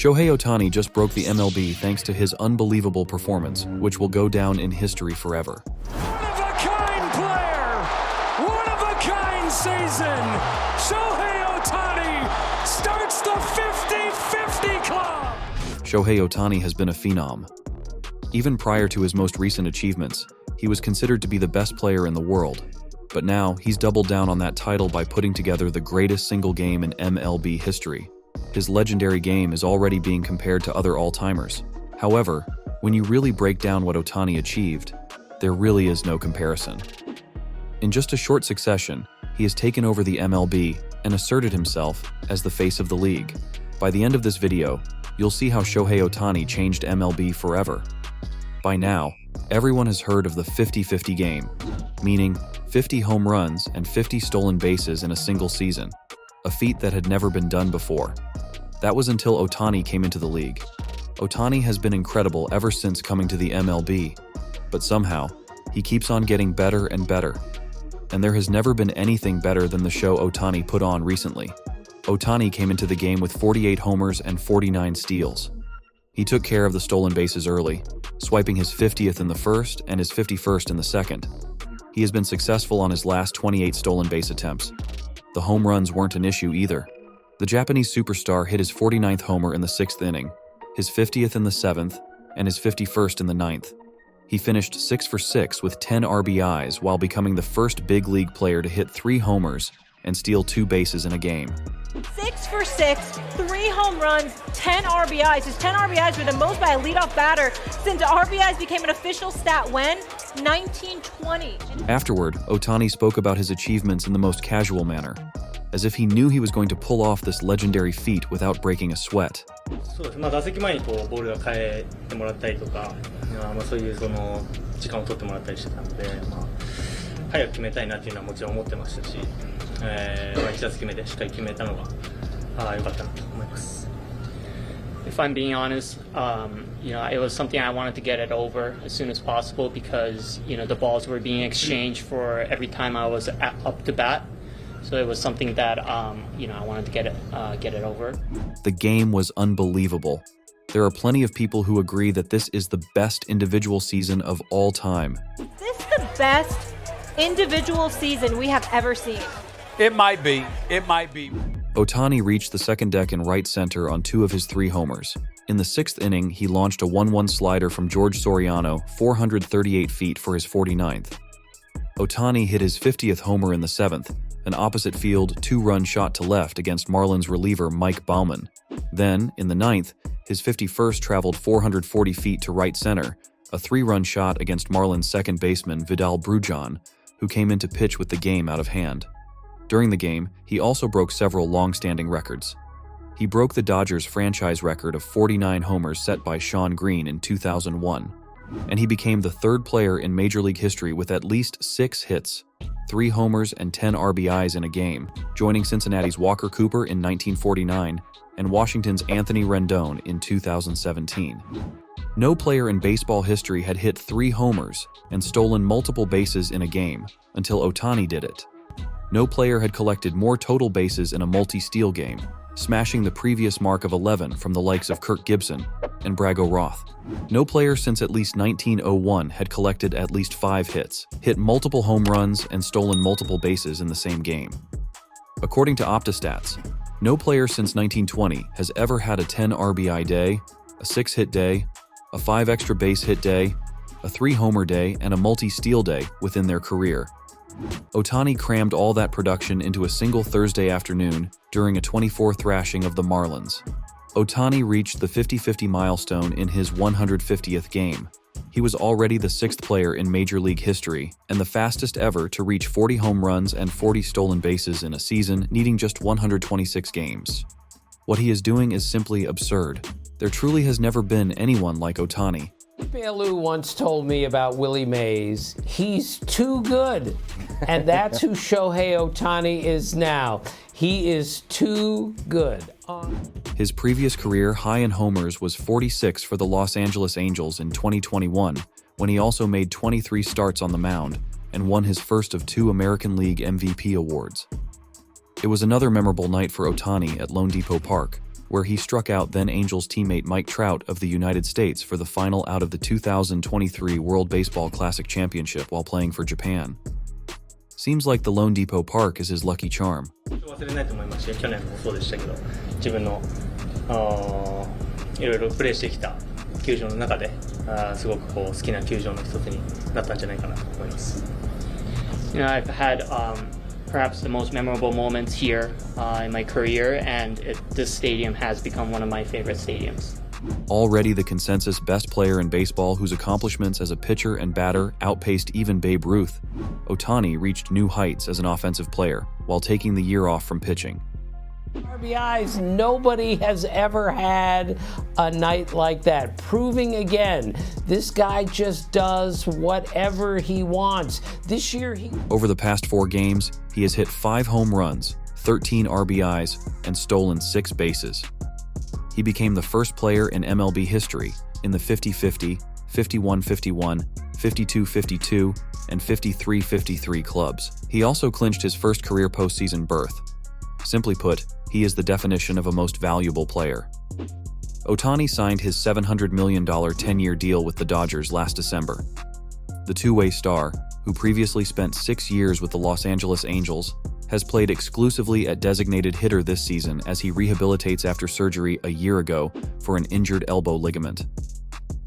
Shohei Ohtani just broke the MLB thanks to his unbelievable performance, which will go down in history forever. One-of-a-kind player! One-of-a-kind season! Shohei Ohtani starts the 50-50 club! Shohei Ohtani has been a phenom. Even prior to his most recent achievements, he was considered to be the best player in the world. But now, he's doubled down on that title by putting together the greatest single game in MLB history. His legendary game is already being compared to other all-timers. However, when you really break down what Ohtani achieved, there really is no comparison. In just a short succession, he has taken over the MLB and asserted himself as the face of the league. By the end of this video, you'll see how Shohei Ohtani changed MLB forever. By now, everyone has heard of the 50-50 game, meaning 50 home runs and 50 stolen bases in a single season, a feat that had never been done before. That was until Ohtani came into the league. Ohtani has been incredible ever since coming to the MLB, but somehow, he keeps on getting better and better. And there has never been anything better than the show Ohtani put on recently. Ohtani came into the game with 48 homers and 49 steals. He took care of the stolen bases early, swiping his 50th in the first and his 51st in the second. He has been successful on his last 28 stolen base attempts. The home runs weren't an issue either. The Japanese superstar hit his 49th homer in the 6th inning, his 50th in the 7th, and his 51st in the 9th. He finished 6 for 6 with 10 RBIs while becoming the first big league player to hit 3 homers and steal 2 bases in a game. 6 for 6, 3 home runs, 10 RBIs. His 10 RBIs were the most by a leadoff batter since RBIs became an official stat when? 1920. Afterward, Ohtani spoke about his achievements in the most casual manner, as if he knew he was going to pull off this legendary feat without breaking a sweat. そうです。打席前にボールが変えてもらったりとか、そういう時間を取ってもらったりしてたので、早く決めたいなっていうのはもちろん思ってましたし、1打席目でしっかり決めたのが良かったなと思います。If I'm being honest, it was something I wanted to get it over as soon as possible because, the balls were being exchanged for every time I was up to bat. So it was something that, I wanted to get it over. The game was unbelievable. There are plenty of people who agree that this is the best individual season of all time. Is this the best individual season we have ever seen? It might be. It might be. Ohtani reached the second deck in right center on 2 of his 3 homers. In the 6th inning, he launched a 1-1 slider from George Soriano 438 feet for his 49th. Ohtani hit his 50th homer in the 7th, an opposite field 2-run shot to left against Marlins reliever Mike Baumann. Then, in the 9th, his 51st traveled 440 feet to right center, a 3-run shot against Marlins second baseman Vidal Brujan, who came in to pitch with the game out of hand. During the game, he also broke several long-standing records. He broke the Dodgers' franchise record of 49 homers set by Shawn Green in 2001, and he became the 3rd player in Major League history with at least 6 hits, 3 homers and 10 RBIs in a game, joining Cincinnati's Walker Cooper in 1949 and Washington's Anthony Rendon in 2017. No player in baseball history had hit 3 homers and stolen multiple bases in a game until Ohtani did it. No player had collected more total bases in a multi-steal game, smashing the previous mark of 11 from the likes of Kirk Gibson and Brago Roth. No player since at least 1901 had collected at least 5 hits, hit multiple home runs, and stolen multiple bases in the same game. According to OptaStats, no player since 1920 has ever had a 10 RBI day, a 6-hit day, a 5 extra base hit day, a 3-homer day, and a multi-steal day within their career. Ohtani crammed all that production into a single Thursday afternoon during a 24 thrashing of the Marlins. Ohtani reached the 50-50 milestone in his 150th game. He was already the 6th player in Major League history and the fastest ever to reach 40 home runs and 40 stolen bases in a season, needing just 126 games. What he is doing is simply absurd. There truly has never been anyone like Ohtani. Lou once told me about Willie Mays. He's too good. And that's who Shohei Ohtani is now. He is too good. His previous career high in homers was 46 for the Los Angeles Angels in 2021, when he also made 23 starts on the mound and won his first of 2 American League MVP awards. It was another memorable night for Ohtani at Lone Depot Park, where he struck out then Angels teammate Mike Trout of the United States for the final out of the 2023 World Baseball Classic Championship while playing for Japan. Seems like the Lone Depot Park is his lucky charm. 忘れないと思いますし、去年もそうでしたけど、自分のいろいろプレーしてきた球場の中ですごくこう好きな球場の一つになったんじゃないかなと思います。You know, I've had perhaps the most memorable moments here in my career, and this stadium has become one of my favorite stadiums. Already the consensus best player in baseball whose accomplishments as a pitcher and batter outpaced even Babe Ruth, Ohtani reached new heights as an offensive player while taking the year off from pitching. RBIs, nobody has ever had a night like that, proving again, this guy just does whatever he wants. This year, Over the past 4 games, he has hit 5 home runs, 13 RBIs, and stolen 6 bases. He became the first player in MLB history in the 50-50, 51-51, 52-52, and 53-53 clubs. He also clinched his first career postseason berth. Simply put, he is the definition of a most valuable player. Ohtani signed his $700 million 10-year deal with the Dodgers last December. The two-way star, who previously spent 6 years with the Los Angeles Angels, has played exclusively at designated hitter this season as he rehabilitates after surgery a year ago for an injured elbow ligament.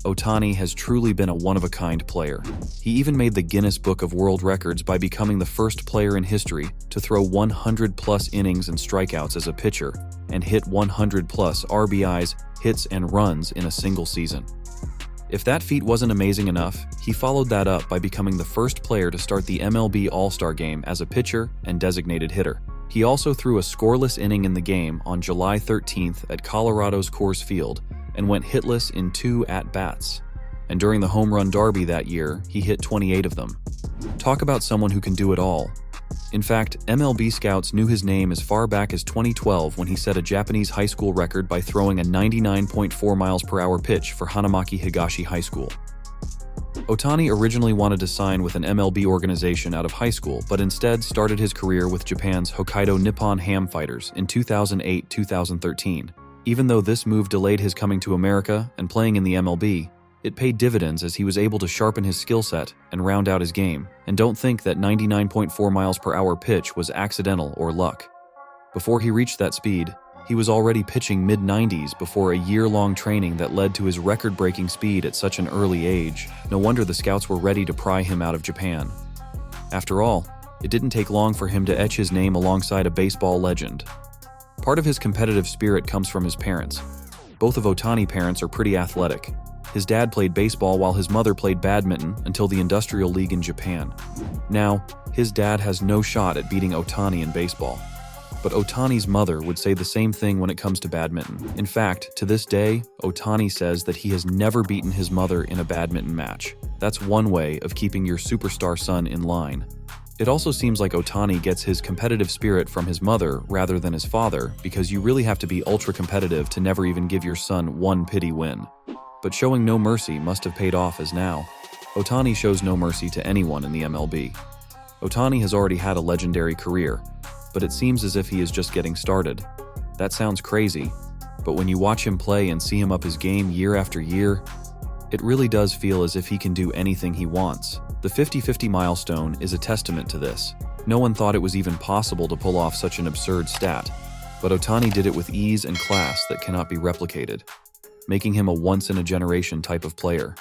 Ohtani has truly been a one-of-a-kind player. He even made the Guinness Book of World Records by becoming the first player in history to throw 100-plus innings and strikeouts as a pitcher and hit 100-plus RBIs, hits, and runs in a single season. If that feat wasn't amazing enough, he followed that up by becoming the first player to start the MLB All-Star Game as a pitcher and designated hitter. He also threw a scoreless inning in the game on July 13th at Colorado's Coors Field and went hitless in 2 at-bats. And during the home run derby that year, he hit 28 of them. Talk about someone who can do it all. In fact, MLB scouts knew his name as far back as 2012 when he set a Japanese high school record by throwing a 99.4 miles per hour pitch for Hanamaki Higashi High School. Ohtani originally wanted to sign with an MLB organization out of high school, but instead started his career with Japan's Hokkaido Nippon Ham Fighters in 2008-2013. Even though this move delayed his coming to America and playing in the MLB, it paid dividends as he was able to sharpen his skill set and round out his game. And don't think that 99.4 miles per hour pitch was accidental or luck. Before he reached that speed, he was already pitching mid-90s before a year-long training that led to his record-breaking speed at such an early age. No wonder the scouts were ready to pry him out of Japan. After all, it didn't take long for him to etch his name alongside a baseball legend. Part of his competitive spirit comes from his parents. Both of Ohtani's parents are pretty athletic. His dad played baseball while his mother played badminton until the Industrial League in Japan. Now, his dad has no shot at beating Ohtani in baseball. But Ohtani's mother would say the same thing when it comes to badminton. In fact, to this day, Ohtani says that he has never beaten his mother in a badminton match. That's one way of keeping your superstar son in line. It also seems like Ohtani gets his competitive spirit from his mother rather than his father, because you really have to be ultra-competitive to never even give your son one pity win. But showing no mercy must have paid off as now. Ohtani shows no mercy to anyone in the MLB. Ohtani has already had a legendary career, but it seems as if he is just getting started. That sounds crazy, but when you watch him play and see him up his game year after year, it really does feel as if he can do anything he wants. The 50-50 milestone is a testament to this. No one thought it was even possible to pull off such an absurd stat, but Ohtani did it with ease and class that cannot be replicated, making him a once-in-a-generation type of player.